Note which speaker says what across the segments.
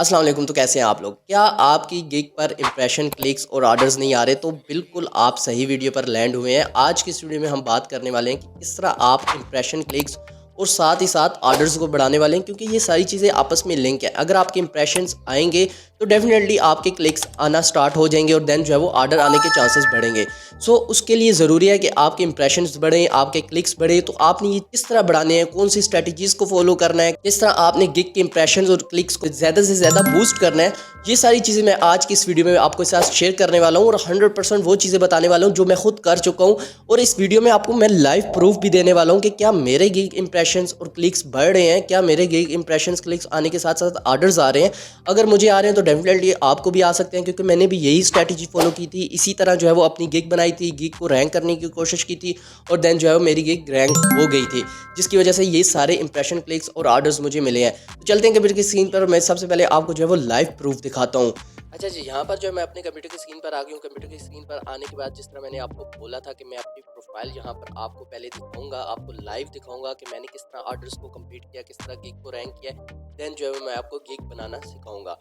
Speaker 1: अस्सलाम वालेकुम। तो कैसे हैं आप लोग? क्या आपकी गिग पर इंप्रेशन, क्लिक्स और ऑर्डर्स नहीं आ रहे? तो बिल्कुल आप सही वीडियो पर लैंड हुए हैं। आज की इस वीडियो में हम बात करने वाले हैं कि किस तरह आप इंप्रेशन, क्लिक्स और साथ ही साथ ऑर्डर्स को बढ़ाने वाले हैं, क्योंकि ये सारी चीज़ें आपस में लिंक है। अगर आपके इंप्रेशंस आएंगे तो डेफिनेटली आपके क्लिक्स आना स्टार्ट हो जाएंगे और देन जो है वो ऑर्डर आने के चांसेस बढ़ेंगे। सो उसके लिए ज़रूरी है कि आपके इंप्रेशंस बढ़ें, आपके क्लिक्स बढ़े। तो आपने ये किस तरह बढ़ाने हैं, कौन सी स्ट्रेटजीज़ को फॉलो करना है, किस तरह आपने गिग के इंप्रेशंस और क्लिक्स को ज़्यादा से ज़्यादा बूस्ट करना है, ये सारी चीज़ें मैं आज की इस वीडियो में आपके साथ शेयर करने वाला हूँ और 100% वो चीज़ें बताने वाला हूँ जो मैं खुद कर चुका हूँ। और इस वीडियो में आपको मैं लाइव प्रूफ भी देने वाला हूँ कि क्या मेरे गिग इंप्रेशंस और क्लिक्स बढ़ रहे हैं, क्या मेरे गिग इंप्रेशंस क्लिक्स आने के साथ साथ ऑर्डर्स आ रहे हैं। अगर मुझे आ रहे हैं तो डेफिनेटली आपको भी आ सकते हैं, क्योंकि मैंने भी यही स्ट्रैटेजी फॉलो की थी। इसी तरह जो है वो अपनी गिग बनाई थी, गिग को रैंक करने की कोशिश की थी और देन जो है वो मेरी गिग रैंक हो गई थी, जिसकी वजह से ये सारे इंप्रेशन, क्लिक्स और ऑर्डर्स मुझे मिले हैं। तो चलते हैं कंप्यूटर की स्क्रीन पर। मैं सबसे पहले आपको जो है वो लाइव प्रूफ दिखाता हूँ। अच्छा जी, यहाँ पर जो है मैं अपने कंप्यूटर की स्क्रीन पर आ गई हूँ। कंप्यूटर की स्क्रीन पर आने के बाद जिस तरह मैंने आपको बोला था कि मैं अपनी प्रोफाइल यहाँ पर आपको पहले दिखाऊंगा, आपको लाइव दिखाऊंगा कि मैंने किस तरह ऑर्डर्स को कंप्लीट किया, किस तरह गिग को रैंक किया। देन जो है मैं आपको गिग बनाना सिखाऊंगा।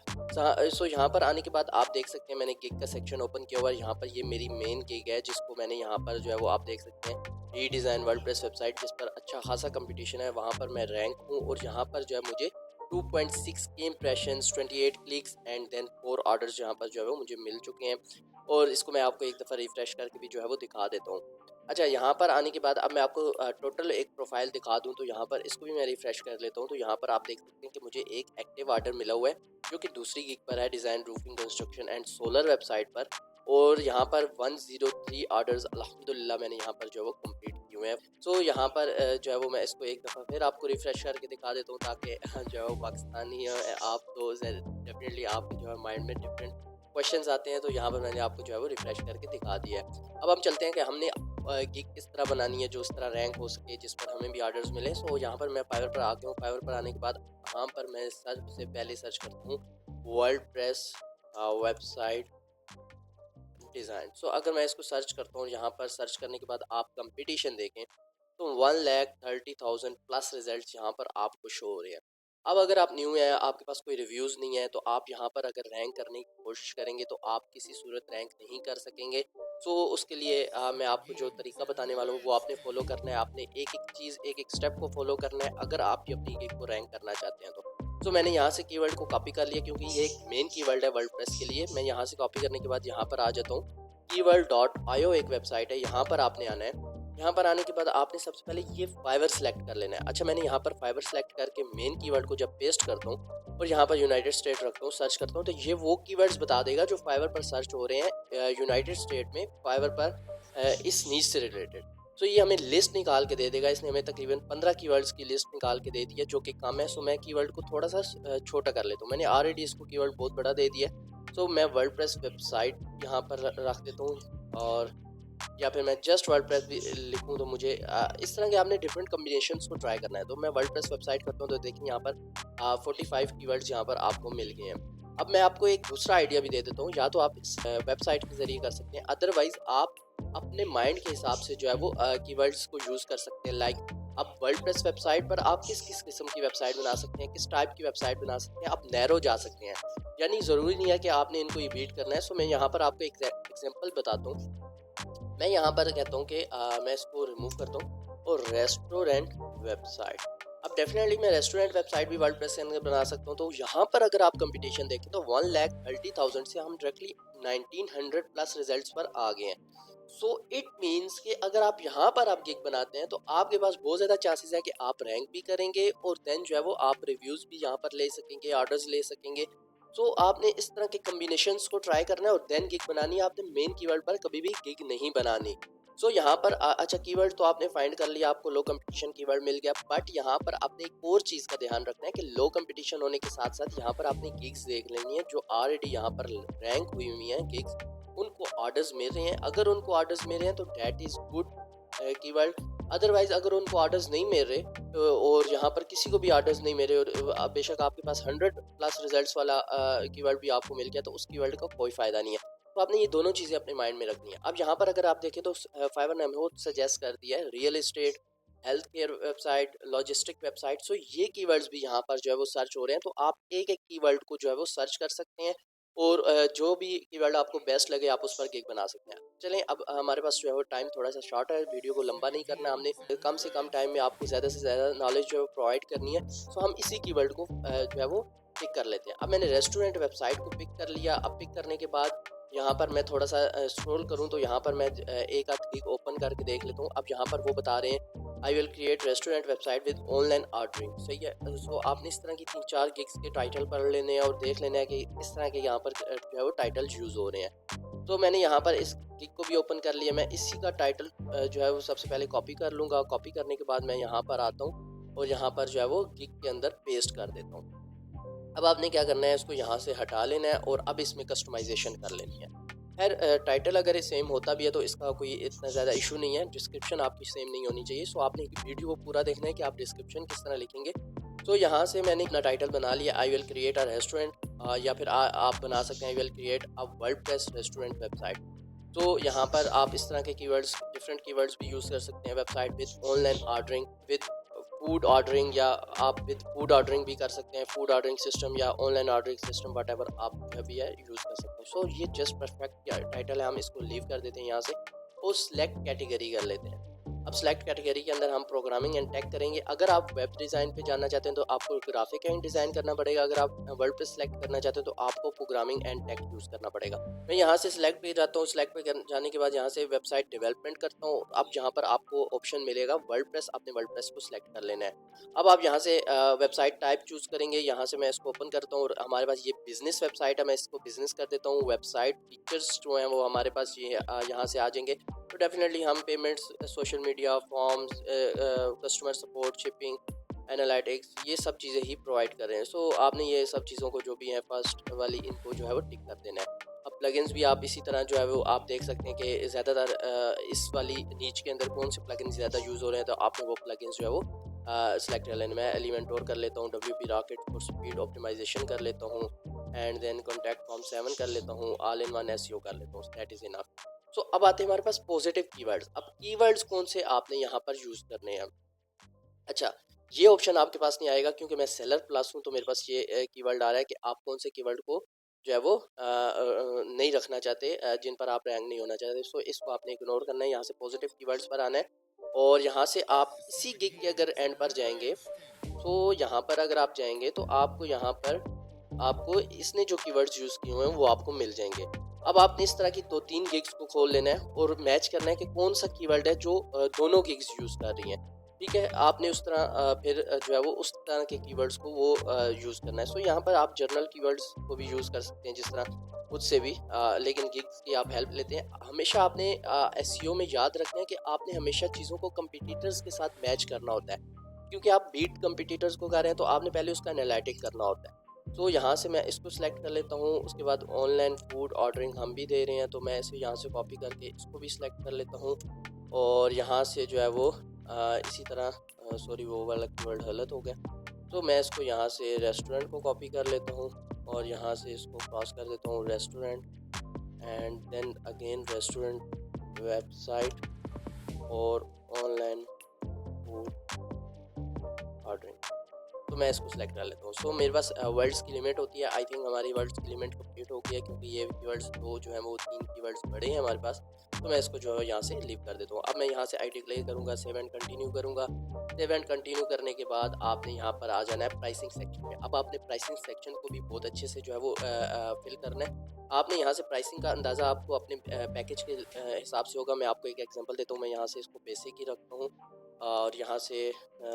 Speaker 1: सो यहाँ पर आने के बाद आप देख सकते हैं मैंने गिग का सेक्शन ओपन किया हुआ है। यहाँ पर ये मेरी मेन गिग है, जिसको मैंने यहाँ पर जो है वो आप देख सकते हैं रीडिज़ाइन वर्डप्रेस वेबसाइट, जिस पर अच्छा खासा कंपटीशन है, वहाँ पर मैं रैंक हूँ। और यहाँ पर जो है मुझे 2.6 के impressions, 28 clicks and then 4 orders यहाँ पर जो है वो मुझे मिल चुके हैं। और इसको मैं आपको एक दफ़ा रिफ्रेश करके भी जो है वो दिखा देता हूँ। अच्छा, यहाँ पर आने के बाद अब मैं आपको टोटल एक प्रोफाइल दिखा दूँ, तो यहाँ पर इसको भी मैं रिफ्रेश कर लेता हूँ। तो यहाँ पर आप देख सकते हैं कि मुझे एक एक्टिव ऑर्डर मिला हुआ है, जो कि दूसरी गिग पर है, design roofing construction and solar website पर। और यहाँ पर 103 ऑर्डर्स अल्हम्दुलिल्लाह मैंने यहाँ पर जो है वो कंप्लीट किए हुए हैं। सो यहाँ पर जो है वो मैं इसको एक दफ़ा फिर आपको रिफ्रेश करके दिखा देता हूँ, ताकि जो है वो पाकिस्तानी आप तो डेफिनेटली आपके जो है माइंड में डिफरेंट क्वेश्चंस आते हैं। तो यहाँ पर मैंने आपको जो है वो रिफ्रेश करके दिखा दिया है। अब हम चलते हैं कि हमने गिग किस तरह बनानी है जो इस तरह रैंक हो सके, जिस पर हमें भी ऑर्डर्स मिले। सो यहाँ पर मैं फाइवर पर आ गया हूँ। फाइवर पर आने के बाद यहाँ पर मैं सबसे पहले सर्च करता हूँ वर्डप्रेस वेबसाइट डिज़ाइन। सो अगर मैं इसको सर्च करता हूँ, यहाँ पर सर्च करने के बाद आप कंपटीशन देखें तो 1,30,000 प्लस रिजल्ट्स यहाँ पर आपको शो हो रहे हैं। अब अगर आप न्यू हैं, आपके पास कोई रिव्यूज़ नहीं है, तो आप यहाँ पर अगर रैंक करने की कोशिश करेंगे तो आप किसी सूरत रैंक नहीं कर सकेंगे। सो उसके लिए मैं आपको जो तरीका बताने वाला हूँ वो आपने फॉलो करना है। आपने एक एक चीज़, एक एक स्टेप को फॉलो करना है अगर आप ये अपनी गिग को रैंक करना चाहते हैं तो मैंने यहाँ से कीवर्ड को कॉपी कर लिया, क्योंकि ये एक मेन कीवर्ड है वर्डप्रेस के लिए। मैं यहाँ से कॉपी करने के बाद यहाँ पर आ जाता हूँ। कीवर्ड.io एक वेबसाइट है, यहाँ पर आपने आना है। यहाँ पर आने के बाद आपने सबसे पहले ये फाइवर सेलेक्ट कर लेना है। अच्छा, मैंने यहाँ पर फाइवर सेलेक्ट करके मेन कीवर्ड को जब पेस्ट करता हूँ और यहाँ पर यूनाइटेड स्टेट रखता हूँ, सर्च करता हूँ, तो ये वो कीवर्ड्स बता देगा जो फाइवर पर सर्च हो रहे हैं यूनाइटेड स्टेट में, फाइवर पर इस नीच से रिलेटेड। तो ये हमें लिस्ट निकाल के दे देगा। इसने हमें तकरीबन 15 कीवर्ड्स की लिस्ट निकाल के दे दी है, जो कि कम है। सो मैं कीवर्ड को थोड़ा सा छोटा कर लेता हूँ। मैंने ऑलरेडी इसको कीवर्ड बहुत बड़ा दे दिया है। सो मैं वर्डप्रेस वेबसाइट यहाँ पर रख देता हूँ, और या फिर मैं जस्ट वर्डप्रेस भी लिखूँ तो मुझे इस तरह के आपने डिफरेंट कम्बिनेशंस को ट्राई करना है। तो मैं वर्डप्रेस वेबसाइट करता हूँ, तो देखिए यहाँ पर 45 कीवर्ड्स यहाँ पर आपको मिल गए हैं। अब मैं आपको एक दूसरा आइडिया भी दे देता हूँ, या तो आप इस वेबसाइट के ज़रिए कर सकते हैं, अदरवाइज आप अपने माइंड के हिसाब से जो है वो कीवर्ड्स को यूज़ कर सकते हैं। लाइक आप वर्डप्रेस वेबसाइट पर आप किस किस किस्म की वेबसाइट बना सकते हैं, किस टाइप की वेबसाइट बना सकते हैं, आप नैरो जा सकते हैं। यानी ज़रूरी नहीं है कि आपने इनको ये बीट करना है। सो मैं यहाँ पर आपको एक एग्जाम्पल बताता हूँ। मैं यहाँ पर कहता हूँ कि मैं इसको रिमूव करता हूँ और रेस्टोरेंट वेबसाइट। अब डेफिनेटली मैं रेस्टोरेंट वेबसाइट भी वर्डप्रेस के अंदर बना सकता हूँ। तो यहाँ पर अगर आप कंपटीशन देखें तो 1,30,000 से हम डायरेक्टली 1,900 प्लस रिजल्ट्स पर आ गए हैं। सो इट मीन्स कि अगर आप यहाँ पर आप गिग बनाते हैं तो आपके पास बहुत ज़्यादा चांसेस है कि आप रैंक भी करेंगे और देन जो है वो आप रिव्यूज़ भी यहाँ पर ले सकेंगे, ऑर्डर्स ले सकेंगे। सो आपने इस तरह के कम्बिनेशंस को ट्राई करना है और देन गिग बनानी है। आपने मेन कीवर्ड पर कभी भी गिग नहीं बनानी। सो यहाँ पर अच्छा, कीवर्ड तो आपने फाइंड कर लिया, आपको लो कंपटीशन कीवर्ड मिल गया, बट यहाँ पर आपने एक और चीज़ का ध्यान रखना है कि लो कंपटीशन होने के साथ साथ यहाँ पर आपने गिग्स देख लेनी है जो ऑलरेडी यहाँ पर रैंक हुई हुई हैं गिग्स, उनको ऑर्डर्स मिल रहे हैं। अगर उनको ऑर्डर्स मिल रहे हैं तो that is good keyword. Otherwise अगर उनको ऑर्डर्स नहीं मिल रहे और यहाँ पर किसी को भी ऑर्डर्स नहीं मिल रहे और बेशक आपके पास 100 प्लस रिजल्ट्स वाला कीवर्ड भी आपको मिल गया, तो उस कीवर्ड का कोई फ़ायदा नहीं है। तो आपने ये दोनों चीज़ें अपने माइंड में रखनी है। अब यहाँ पर अगर आप देखें तो फाइवर ने हमें सजेस्ट कर दिया है real estate, health care website, logistic website. So ये कीवर्ड्स भी यहाँ पर जो है वो सर्च हो रहे हैं, तो आप एक एक कीवर्ड को जो है वो सर्च कर सकते हैं और जो भी कीवर्ड आपको बेस्ट लगे आप उस पर गिग बना सकते हैं। चलें, अब हमारे पास जो है वो टाइम थोड़ा सा शॉर्ट है, वीडियो को लंबा नहीं करना, हमने कम से कम टाइम में आपको ज़्यादा से ज़्यादा नॉलेज जो है प्रोवाइड करनी है। सो हम इसी कीवर्ड को जो है वो पिक कर लेते हैं। अब मैंने रेस्टोरेंट वेबसाइट को पिक कर लिया। अब पिक करने के बाद यहाँ पर मैं थोड़ा सा स्क्रॉल करूँ तो यहाँ पर मैं एक आध गिग ओपन करके देख लेता हूँ। अब यहाँ पर वो बता रहे हैं I will create restaurant website with online ordering. सही है। सो आपने इस तरह की 3-4 गिग्स के टाइटल पढ़ लेने हैं और देख लेना है कि इस तरह के यहाँ पर जो है वो टाइटल यूज़ हो रहे हैं। तो मैंने यहाँ पर इस गिग को भी ओपन कर लिया। मैं इसी का टाइटल जो है वो सबसे पहले कॉपी कर लूँगा। कॉपी करने के बाद मैं यहाँ पर आता हूँ और यहाँ पर जो है वो गिग के अंदर पेस्ट कर देता हूँ। अब आपने क्या करना है, इसको यहाँ से हटा लेना है और अब इसमें कस्टमाइजेशन कर लेनी है। खैर, टाइटल अगर सेम होता भी है तो इसका कोई इतना ज़्यादा इशू नहीं है। डिस्क्रिप्शन आपकी सेम नहीं होनी चाहिए। सो आपने वीडियो को पूरा देखना है कि आप डिस्क्रिप्शन किस तरह लिखेंगे। तो यहाँ से मैंने अपना टाइटल बना लिया, I will create a restaurant, या फिर आप बना सकते हैं I will create a world-class restaurant website. तो यहाँ पर आप इस तरह के कीवर्ड्स, डिफरेंट कीवर्ड्स भी यूज़ कर सकते हैं। Website with online ordering, with food ordering, या आप विद फूड ऑर्डरिंग भी कर सकते हैं। फूड ऑर्डरिंग सिस्टम या ऑनलाइन ऑर्डरिंग सिस्टम, वट आप जो भी है यूज़ कर सकते हैं। सो ये जस्ट परफेक्ट टाइटल है। हम इसको लीव कर देते हैं यहाँ से और सिलेक्ट कैटेगरी कर लेते हैं। अब सिलेक्ट कैटेगरी के अंदर हम प्रोग्रामिंग एंड टेक करेंगे। अगर आप वेब डिज़ाइन पे जाना चाहते हैं तो आपको ग्राफिक एंड डिज़ाइन करना पड़ेगा। अगर आप वर्ड पे सिलेक्ट करना चाहते हैं तो आपको प्रोग्रामिंग एंड टेक यूज़ करना पड़ेगा। मैं यहाँ से सिलेक्ट पे जाता हूँ। सिलेक्ट पे जाने के बाद यहाँ से वेबसाइट डेवलपमेंट करता हूँ। अब यहाँ पर आपको ऑप्शन मिलेगा वर्डप्रेस, आपने वर्डप्रेस को सिलेक्ट कर लेना है। अब आप यहाँ से वेबसाइट टाइप चूज़ करेंगे। यहाँ से मैं इसको ओपन करता हूँ और हमारे पास ये बिजनेस वेबसाइट है, मैं इसको बिजनेस कर देता हूँ। वेबसाइट फीचर्स जो हैं वो हमारे पास ये यहाँ से आ जाएंगे। तो डेफिनेटली हम payments, social media, forms, customer support, shipping, analytics, ये सब चीज़ें ही प्रोवाइड कर रहे हैं। सो आपने ये सब चीज़ों को जो भी है फर्स्ट वाली इनको जो है वो टिक कर देना है। अब प्लगइन्स भी आप इसी तरह जो है वो आप देख सकते हैं कि ज़्यादातर इस वाली नीच के अंदर कौन से प्लगइन्स ज़्यादा यूज़ हो रहे हैं, तो आपने वो प्लगइन्स जो है वो सेलेक्ट कर लेना। मैं एलिमेंटोर कर लेता हूँ, WP rocket for speed optimisation कर लेता हूँ, एंड देन कॉन्टैक्ट फॉर्म 7 कर लेता हूँ, ऑल इन वन SEO कर लेता हूँ। That is enough. सो अब आते हैं हमारे पास पॉजिटिव कीवर्ड्स। अब कीवर्ड्स कौन से आपने यहाँ पर यूज़ करने हैं। अच्छा, ये ऑप्शन आपके पास नहीं आएगा क्योंकि मैं सेलर प्लस हूँ, तो मेरे पास ये कीवर्ड आ रहा है कि आप कौन से कीवर्ड को जो है वो नहीं रखना चाहते, जिन पर आप रैंक नहीं होना चाहते। सो इसको आपने इग्नोर करना है। यहाँ से पॉजिटिव कीवर्ड्स पर आना है और यहाँ से आप इसी गिग के अगर एंड पर जाएंगे, तो यहाँ पर अगर आप जाएंगे तो आपको यहाँ पर आपको इसने जो कीवर्ड्स यूज़ किए हुए हैं वो आपको मिल जाएंगे। अब आपने इस तरह की 2-3 गिग्स को खोल लेना है और मैच करना है कि कौन सा कीवर्ड है जो दोनों गिग्स यूज़ कर रही हैं। ठीक है, आपने उस तरह फिर जो है वो उस तरह के कीवर्ड्स को वो यूज़ करना है। सो यहाँ पर आप जर्नल कीवर्ड्स को भी यूज़ कर सकते हैं, जिस तरह खुद से भी, लेकिन गिग्स की आप हेल्प लेते हैं। हमेशा आपने एसईओ में याद रखना है कि आपने हमेशा चीज़ों को कंपटीटर्स के साथ मैच करना होता है, क्योंकि आप बीट कंपटीटर्स को कर रहे हैं तो आपने पहले उसका एनालिटिक करना होता है। तो यहाँ से मैं इसको सिलेक्ट कर लेता हूँ। उसके बाद ऑनलाइन फूड ऑर्डरिंग हम भी दे रहे हैं, तो मैं इसे यहाँ से कॉपी करके इसको भी सिलेक्ट कर लेता हूँ और यहाँ से जो है वो इसी तरह, सॉरी वो वाला कीवर्ड गलत हो गया, तो मैं इसको यहाँ से रेस्टोरेंट को कॉपी कर लेता हूँ और यहाँ से इसको क्रॉस कर देता हूँ restaurant, and then again restaurant website और ऑनलाइन फूड ऑर्डरिंग, तो मैं इसको सेलेक्ट कर लेता हूँ। सो मेरे पास वर्ड्स की लिमिट होती है। आई थिंक हमारी वर्ड्स की लिमिट कंप्लीट हो गई है, क्योंकि ये कीवर्ड्स दो जो है वो 3 कीवर्ड्स बड़े हैं हमारे पास, तो मैं इसको जो है यहाँ से लीव कर देता हूँ। अब मैं यहाँ से आई डिक्लेयर करूँगा, सेव एंड कंटिन्यू करूँगा। सेव एंड कंटिन्यू करने के बाद आपने यहाँ पर आ जाना है प्राइसिंग सेक्शन में। अब आपने प्राइसिंग सेक्शन को भी बहुत अच्छे से जो है वो फिल करना है। आपने यहाँ से प्राइसिंग का अंदाज़ा आपको अपने पैकेज के हिसाब से होगा। मैं आपको एक एग्जांपल देता हूँ। मैं यहाँ से इसको बेसिक ही रखता हूँ और यहाँ से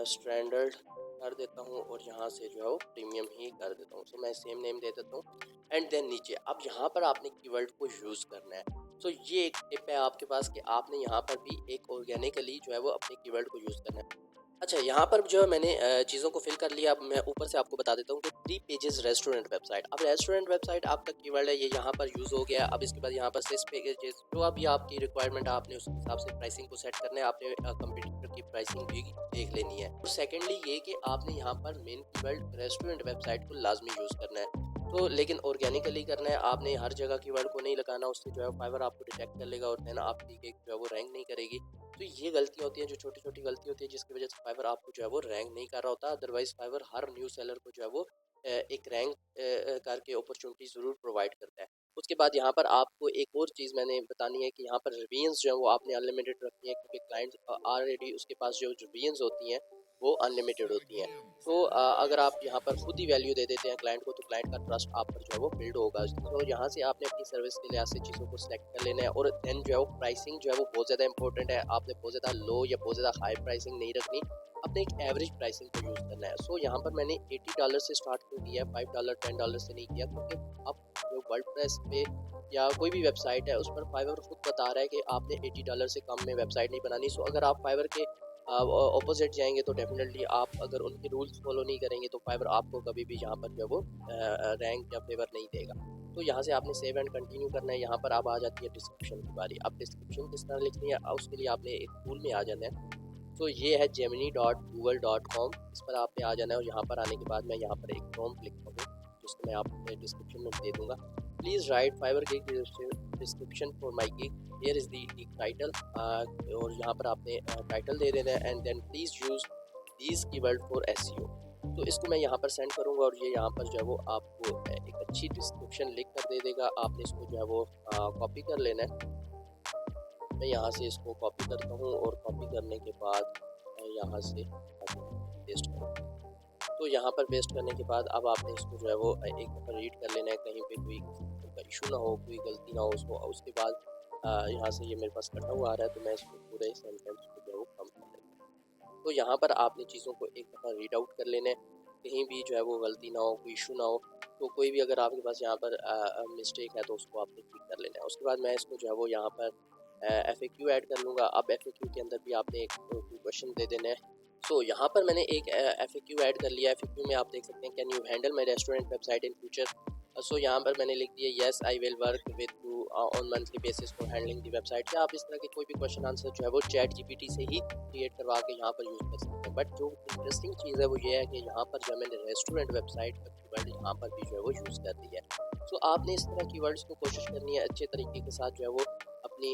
Speaker 1: स्टैंडर्ड कर देता हूँ और यहाँ से जो है वो प्रीमियम ही कर देता हूँ। सो मैं सेम नेम दे देता हूँ एंड देन नीचे अब यहाँ पर आपने कीवर्ड को यूज़ करना है। सो ये एक टिप है आपके पास कि आपने यहाँ पर भी एक ऑर्गेनिकली जो है वो अपने कीवर्ड को यूज़ करना है। अच्छा, यहाँ पर जो है मैंने चीज़ों को फिल कर लिया। अब मैं ऊपर से आपको बता देता हूँ कि 3 पेजेस रेस्टोरेंट वेबसाइट। अब रेस्टोरेंट वेबसाइट आपका कीवर्ड है, ये यहाँ पर यूज़ हो गया। अब इसके बाद यहाँ पर 6 पेजेस जो अभी आपकी रिक्वायरमेंट है, आपने उस हिसाब से प्राइसिंग को सेट करना है। आपने कंपटीटर की प्राइसिंग भी देख लेनी है। और सेकेंडली ये कि आपने यहाँ पर मेन कीवर्ड रेस्टोरेंट वेबसाइट को लाजमी यूज़ करना है। तो लेकिन ऑर्गेनिकली करना है, आपने हर जगह कीवर्ड को नहीं लगाना, उससे जो है फाइवर आपको डिटेक्ट कर लेगा और देन आपकी जो है वो रैंक नहीं करेगी। तो ये गलतियाँ होती हैं, जो छोटी-छोटी गलती होती है, जिसकी वजह से फाइवर आपको जो है वो रैंक नहीं कर रहा होता। अदरवाइज़ फाइवर हर न्यू सेलर को जो है वो एक रैंक करके अपॉर्चुनिटी ज़रूर प्रोवाइड करता है। उसके बाद यहाँ पर आपको एक और चीज़ मैंने बतानी है कि यहाँ पर रिवीजन्स जो है वो आपने अनलिमिटेड रखनी है, क्योंकि क्लाइंट ऑलरेडी उसके पास जो रिवीजन्स होती हैं वो अनलिमिटेड होती हैं। तो अगर आप यहाँ पर खुद ही वैल्यू दे देते हैं क्लाइंट को, तो क्लाइंट का ट्रस्ट आप पर जो है वो बिल्ड होगा। तो यहाँ से आपने अपनी सर्विस के लिहाज से चीज़ों को सिलेक्ट कर लेना है, और देन जो है वो प्राइसिंग जो है वो बहुत ज़्यादा इंपॉर्टेंट है। आपने बहुत ज़्यादा लो या बहुत ज़्यादा हाई प्राइसिंग नहीं रखनी, अपने एक एवरेज प्राइसिंग को यूज़ करना है। सो यहाँ पर मैंने $80 से स्टार्ट क्यों किया है, $5 $10 से नहीं किया, क्योंकि आप जो वर्डप्रेस पे या कोई भी वेबसाइट है उस पर फाइवर खुद बता रहा है कि आपने $80 से कम में वेबसाइट नहीं बनानी। सो अगर आप फाइवर के ऑपोजिट जाएंगे तो डेफिनेटली आप अगर उनके रूल्स फॉलो नहीं करेंगे तो फाइवर आपको कभी भी यहाँ पर जो है वो रैंक या फेवर नहीं देगा। तो यहाँ से आपने सेव एंड कंटिन्यू करना है। यहाँ पर अब आ जाती है डिस्क्रिप्शन की बारी। अब डिस्क्रिप्शन किस तरह लिखनी है, उसके लिए आपने एक टूल में आ जाना है। तो ये है gemini.google.com, इस पर आपने आ जाना है, और यहाँ पर आने के बाद मैं यहाँ पर एक प्रॉम्प्ट लिखता हूँ जिसको मैं आपको डिस्क्रिप्शन में दे दूँगा। Please write Fiverr gig description for my gig, here is the title, और यहाँ पर आपने टाइटल दे देना है, and then please use these keyword for SEO. तो इसको मैं यहाँ पर सेंड करूँगा, और ये यहाँ पर जो है वो आपको एक अच्छी डिस्क्रिप्शन लिख कर दे देगा। आपने इसको जो है वो कॉपी कर लेना है। मैं यहाँ से इसको कॉपी करता हूँ, और कॉपी करने के बाद मैं यहाँ से पेस्ट करूँगा। तो यहाँ पर पेस्ट करने के बाद अब आपने इसको जो है वो एक दफ़ा रीड कर लेना है, कहीं पे कोई इशू ना हो, कोई गलती ना हो उसको। उसके बाद यहाँ से ये मेरे पास कटा हुआ आ रहा है, तो मैं इसको पूरे सेंटेंस को जो है वो कम कर लेता हूँ। तो यहाँ पर आपने चीज़ों को एक दफ़ा रीड आउट कर लेना है, कहीं भी जो है वो गलती ना हो, कोई इशू ना हो। तो कोई भी अगर आपके पास यहाँ पर मिस्टेक है तो उसको आपने ठीक कर लेना है। उसके बाद मैं इसको जो है वो यहाँ पर FAQ ऐड कर लूँगा। अब FAQ के अंदर भी आपने एक क्वेश्चन दे देना है। सो यहाँ पर मैंने एक FAQ ऐड कर लिया है। FAQ में आप देख सकते हैं, can you handle my restaurant website in future. So यहाँ पर मैंने लिख दिया, yes I will work with you on monthly basis for handling the website. या आप इस तरह के कोई भी क्वेश्चन आंसर जो है वो ChatGPT से ही क्रिएट करवा के यहाँ पर यूज़ कर सकते हैं। बट जो इंटरेस्टिंग चीज़ है वो ये है कि यहाँ पर जो मैंने रेस्टोरेंट वेबसाइट का कीवर्ड यहाँ पर भी जो है वो यूज़ कर दिया है। सो आपने इस तरह कीवर्ड्स को कोशिश करनी है अच्छे तरीके के साथ जो है वो अपनी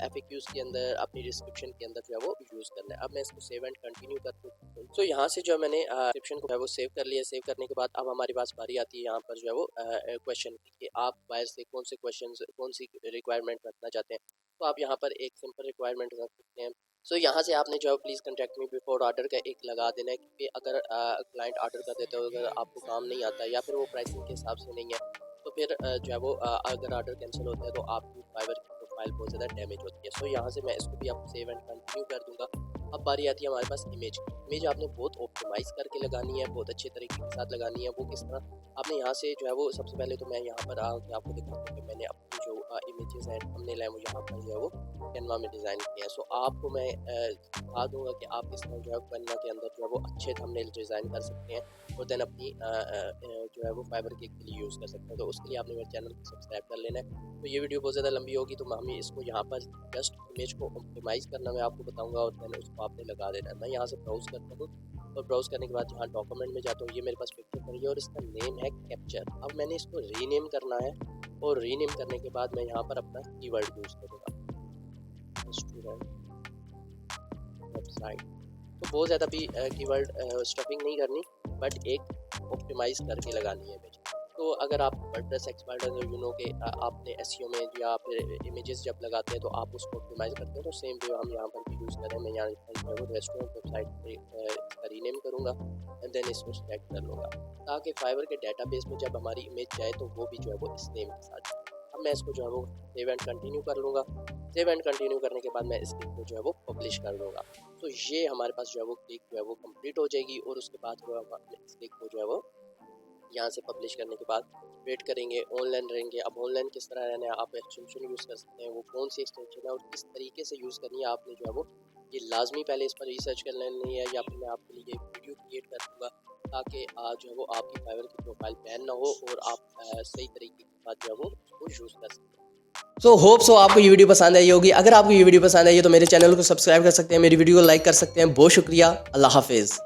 Speaker 1: FAQs के अंदर, अपनी डिस्क्रिप्शन के अंदर जो है वो यूज़ करना है। अब मैं इसको सेव एंड कंटिन्यू करता हूँ। सो यहाँ से जो मैंने डिस्क्रिप्शन को है वो सेव कर लिया। सेव करने के बाद अब हमारे पास बारी आती है यहाँ पर जो है वो क्वेश्चन की, कि आप बाहर से कौन से क्वेश्चन, कौन सी रिक्वायरमेंट रखना चाहते हैं। तो आप यहाँ पर एक सिंपल रिक्वायरमेंट रख सकते हैं। सो यहाँ से आपने जो है please contact me before order का एक लगा देना है, क्योंकि अगर क्लाइंट ऑर्डर कर देते हो, अगर आपको काम नहीं आता या फिर वो प्राइसिंग के हिसाब से नहीं है, तो फिर जो है वो अगर ऑर्डर कैंसिल होता है तो आपकी फाइवर की प्रोफाइल बहुत ज़्यादा डैमेज होती है। सो यहाँ से मैं इसको भी आप सेव एंड कंटिन्यू कर दूँगा। अब बारी आती है हमारे पास इमेज की। इमेज आपने बहुत ऑप्टिमाइज़ करके लगानी है, बहुत अच्छे तरीके के साथ लगानी है। वो किस तरह, आपने यहाँ से जो है वो सबसे पहले तो मैं यहाँ पर आके आपको दिखाता हूँ कि मैंने अपनी जो इमेजेस हैं, थंबनेल है, वो यहाँ पर जो है वो कैनवा में डिज़ाइन किया है। सो आपको मैं दिखा दूँगा कि आप किस तरह जो है कैनवा के अंदर जो है वो अच्छे थंबनेल डिज़ाइन कर सकते हैं, और देन अपनी जो है वो फाइबर के लिए यूज़ कर सकते हैं। तो उसके लिए आपने मेरे चैनल को सब्सक्राइब कर लेना है। तो ये वीडियो बहुत ज़्यादा लंबी होगी, तो हमें इसको यहाँ पर जस्ट इमेज को ऑप्टिमाइज़ करना मैं आपको बताऊँगा, और देन उसको आपने लगा देना है। मैं यहाँ से ब्राउज़ करता हूँ, और ब्राउज़ करने के बाद यहाँ डॉक्यूमेंट में जाता हूँ। ये मेरे पास पिक्चर पड़ी है और इसका नेम है कैप्चर। अब मैंने इसको रीनेम करना है, और रीनेम करने के बाद मैं यहाँ पर अपना कीवर्ड यूज़ करूँगा, रेस्टोरेंट वेबसाइट। तो बहुत ज़्यादा भी कीवर्ड स्टफिंग नहीं करनी, बट एक ऑप्टिमाइज़ करके लगानी है इमेज। तो अगर आप वर्डप्रेस एक्सपर्ट हैं, यू नो कि आपने एसईओ में या फिर इमेजेस जब लगाते हैं तो आप उसको ऑप्टिमाइज़ करते हैं, तो सेम वे हम यहाँ पर भी यूज़ करें। मैं यहाँ पर रेस्टोरेंट वेबसाइट पर रीनेम करूँगा, एंड देन इसको सेलेक्ट कर लूँगा, ताकि फाइवर के डेटाबेस में जब हमारी इमेज जाए तो वो भी जो है वो इस नेम के साथ जाए। अब मैं इसको जो है वो सेव एंड कंटिन्यू कर लूँगा। सेव एंड कंटिन्यू करने के बाद मैं इस क्लिक को जो है वो पब्लिश कर दूँगा। तो ये हमारे पास जो है वो क्लिक जो है वो कंप्लीट हो जाएगी, और उसके बाद जो है इस क्लिक को जो है वो यहाँ से पब्लिश करने के बाद वेट करेंगे, ऑनलाइन रहेंगे। अब ऑनलाइन किस तरह रहना है, आप एक्सटेंशन यूज़ कर सकते हैं, वो कौन सी एक्सटेंशन है और किस तरीके से यूज़ करनी है, आपने जो है वो ये लाजमी पहले इस पर रिसर्च कर लेनी है, या फिर मैं आपके लिए वीडियो क्रिएट कर दूँगा, ताकि जो है वो आपकी फाइवर की प्रोफाइल बैन ना हो, और आप सही तरीके के साथ जो है वो उसको यूज़ कर सकते हैं। सो होप सो आपको ये वीडियो पसंद आई होगी। अगर आपको ये वीडियो पसंद आई है तो मेरे चैनल को सब्सक्राइब कर सकते हैं, मेरी वीडियो को लाइक कर सकते हैं। बहुत शुक्रिया, अल्लाह हाफिज़।